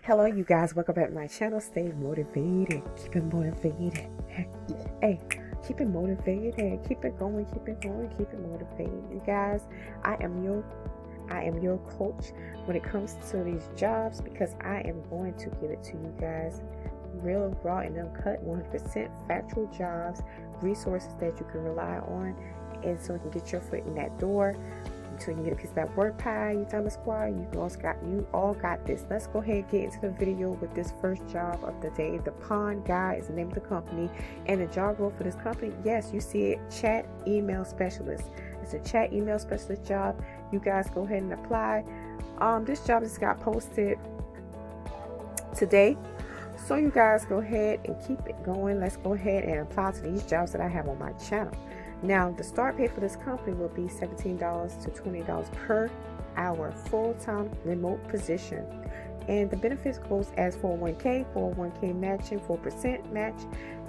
Hello, you guys. Welcome back to my channel. Stay motivated. Keep it motivated. Hey, keep it motivated. Keep it going. Keep it going. Keep it motivated. You guys, I am your coach when it comes to these jobs because I am going to give it to you guys real, raw, and uncut, 100% factual jobs, resources that you can rely on, and so you can get your foot in that door. Until you get a piece of that work pie, you Thomas Squad, you all got this. Let's go ahead and get into the video with this first job of the day. The Pawn Guy is the name of the company, and the job role for this company, yes, you see it, chat email specialist. It's a chat email specialist job. You guys go ahead and apply. This job just got posted today, so you guys go ahead and keep it going. Let's go ahead and apply to these jobs that I have on my channel. Now, the start pay for this company will be $17 to $20 per hour, full-time remote position. And the benefits goes as 401k matching, 4% match,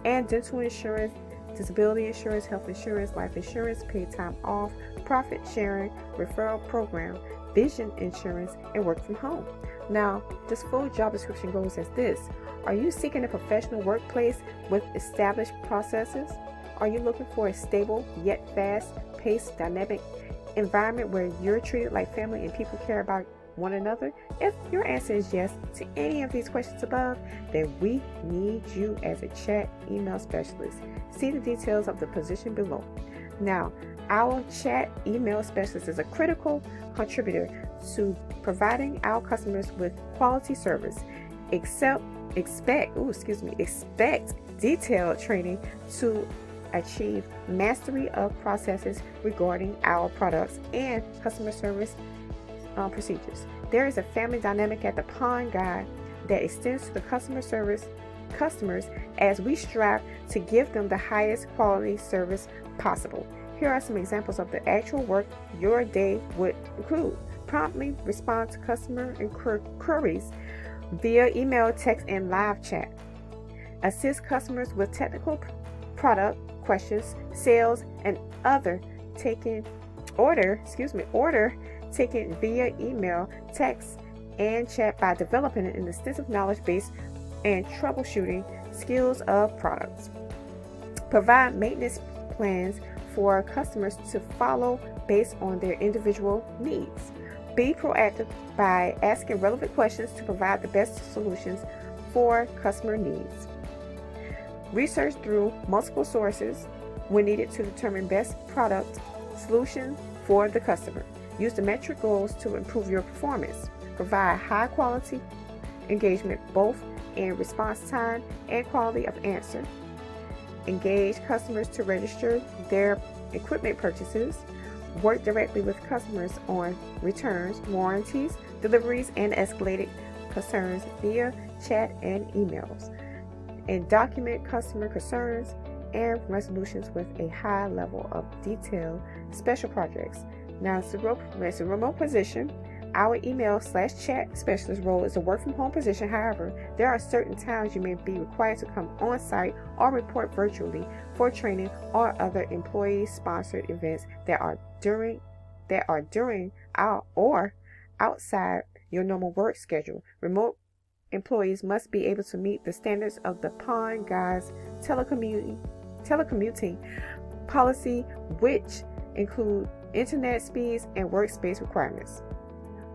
and dental insurance, disability insurance, health insurance, life insurance, paid time off, profit sharing, referral program, vision insurance, and work from home. Now, this full job description goes as this. Are you seeking a professional workplace with established processes? Are you looking for a stable yet fast-paced, dynamic environment where you're treated like family and people care about one another? If your answer is yes to any of these questions above, then we need you as a chat email specialist. See the details of the position below. Now, our chat email specialist is a critical contributor to providing our customers with quality service. Expect detailed training to achieve mastery of processes regarding our products and customer service procedures. There is a family dynamic at the Pawn Guy that extends to the customers as we strive to give them the highest quality service possible. Here are some examples of the actual work your day would include. Promptly respond to customer queries via email, text, and live chat. Assist customers with technical product questions, sales, and order taken via email, text, and chat by developing an extensive knowledge base and troubleshooting skills of products. Provide maintenance plans for customers to follow based on their individual needs. Be proactive by asking relevant questions to provide the best solutions for customer needs. Research through multiple sources when needed to determine best product solution for the customer. Use the metric goals to improve your performance. Provide high quality engagement both in response time and quality of answer. Engage customers to register their equipment purchases. Work directly with customers on returns, warranties, deliveries, and escalated concerns via chat and emails. And document customer concerns and resolutions with a high level of detail. Special projects. Now, it's a remote position. Our email/chat specialist role is a work from home position. However, there are certain times you may be required to come on site or report virtually for training or other employee sponsored events that are during or outside your normal work schedule. Remote employees must be able to meet the standards of the Pawn Guy's telecommuting policy, which include internet speeds and workspace requirements.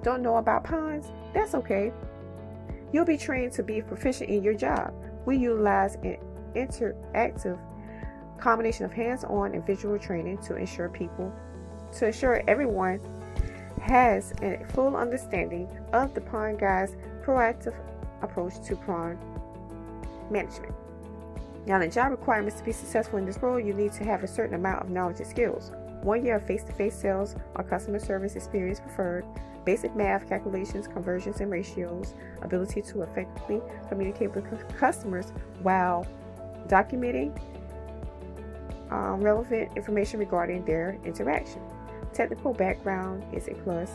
Don't know about pawns? That's okay. You'll be trained to be proficient in your job. We utilize an interactive combination of hands-on and visual training to ensure everyone has a full understanding of the Pawn Guy's proactive approach to pawn management. Now, the job requirements to be successful in this role, you need to have a certain amount of knowledge and skills. 1 year of face-to-face sales or customer service experience preferred. Basic math calculations, conversions, and ratios. Ability to effectively communicate with customers while documenting relevant information regarding their interaction. Technical background is a plus.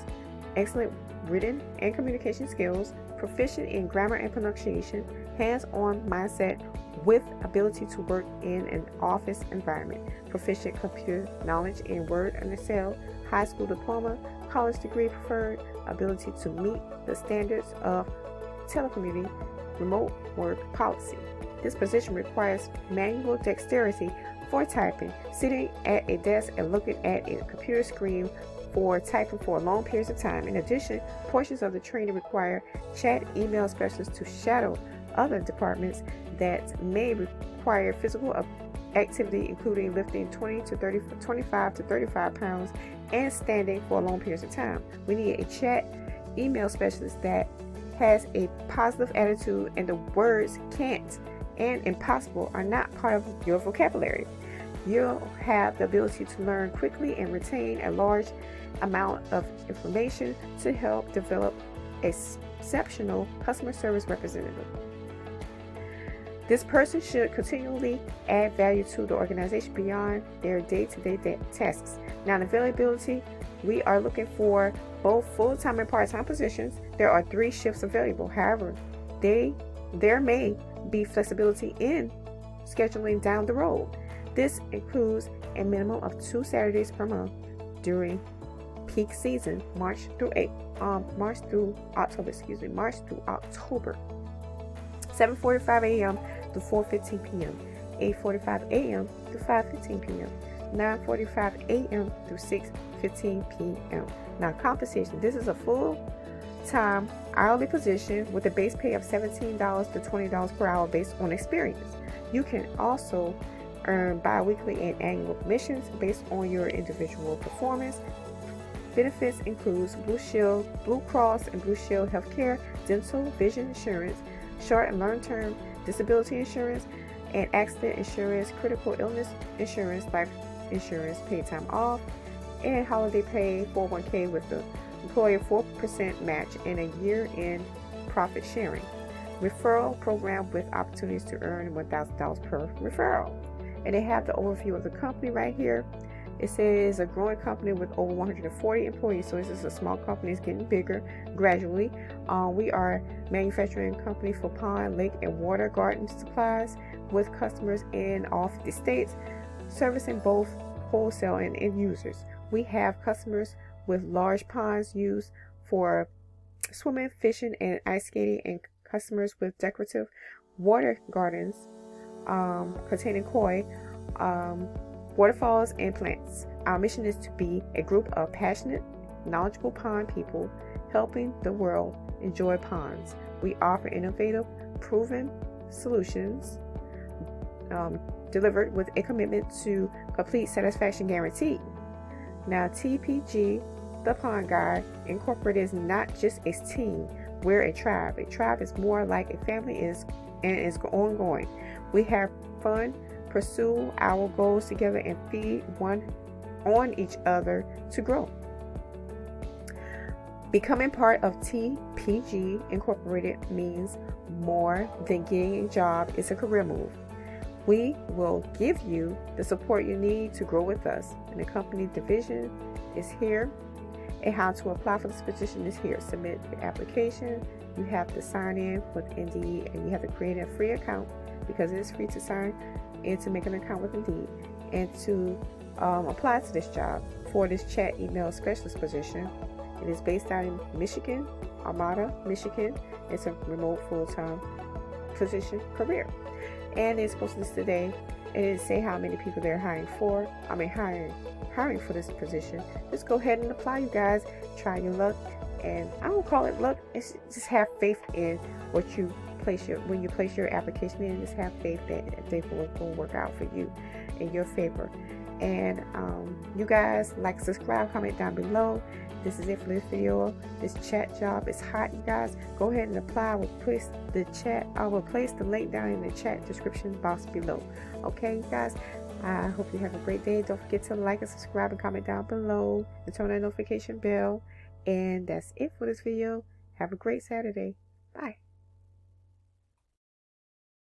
Excellent written and communication skills. Proficient in grammar and pronunciation. Hands-on mindset with ability to work in an office environment. Proficient computer knowledge in Word and Excel. High school diploma, college degree preferred. Ability to meet the standards of telecommuting remote work policy. This position requires manual dexterity for typing, sitting at a desk and looking at a computer screen for typing for long periods of time. In addition, portions of the training require chat email specialists to shadow other departments that may require physical activity, including lifting 25 to 35 pounds and standing for long periods of time. We need a chat email specialist that has a positive attitude, and the words can't and impossible are not part of your vocabulary. You'll have the ability to learn quickly and retain a large amount of information to help develop an exceptional customer service representative. This person should continually add value to the organization beyond their day-to-day tasks. Now, in availability, we are looking for both full-time and part-time positions. There are 3 shifts available. However, there may be flexibility in scheduling down the road. This includes a minimum of 2 Saturdays per month during peak season, March through October. 7:45 a.m. to 4:15 p.m., 8:45 a.m. to 5:15 p.m., 9:45 a.m. through 6:15 p.m. Now, compensation. This is a full-time hourly position with a base pay of $17 to $20 per hour based on experience. You can also earn bi-weekly and annual commissions based on your individual performance. Benefits includes Blue Shield, Blue Cross and Blue Shield healthcare, dental, vision insurance, short and long-term disability insurance, and accident insurance, critical illness insurance, life insurance, paid time off, and holiday pay, 401k with the employer 4% match, and a year-end profit sharing. Referral program with opportunities to earn $1,000 per referral. And they have the overview of the company right here. It says a growing company with over 140 employees. So this is a small company. It's getting bigger gradually. We are a manufacturing company for pond, lake, and water garden supplies with customers in all 50 states, servicing both wholesale and end users. We have customers with large ponds used for swimming, fishing, and ice skating, and customers with decorative water gardens containing koi, waterfalls, and plants. Our mission is to be a group of passionate, knowledgeable pond people helping the world enjoy ponds. We offer innovative, proven solutions delivered with a commitment to complete satisfaction guarantee. Now, TPG, the Pond Guide Incorporated, is not just a team. We're a tribe. A tribe is more like a family is ongoing. We have fun, pursue our goals together, and feed one on each other to grow. Becoming part of TPG Incorporated means more than getting a job. It's a career move. We will give you the support you need to grow with us. And the company division is here. And how to apply for this position is here. Submit your application. You have to sign in with Indeed, and you have to create a free account because it is free to sign and to make an account with Indeed and to apply to this job for this chat email specialist position. It is based out in Michigan, Armada, Michigan. It's a remote full-time position career. And it's posted this today. It didn't say how many people they're hiring for for this position. Just go ahead and apply, you guys. Try your luck. And I don't call it luck. It's just have faith in what you when you place your application in. Just have faith that they will work out for you in your favor. And you guys, like, subscribe, comment down below. This is it for this video. This chat job is hot, you guys. Go ahead and apply. I will place the link down in the chat description box below. Okay, you guys. I hope you have a great day. Don't forget to like and subscribe and comment down below and turn on the notification bell. And that's it for this video. Have a great Saturday. Bye.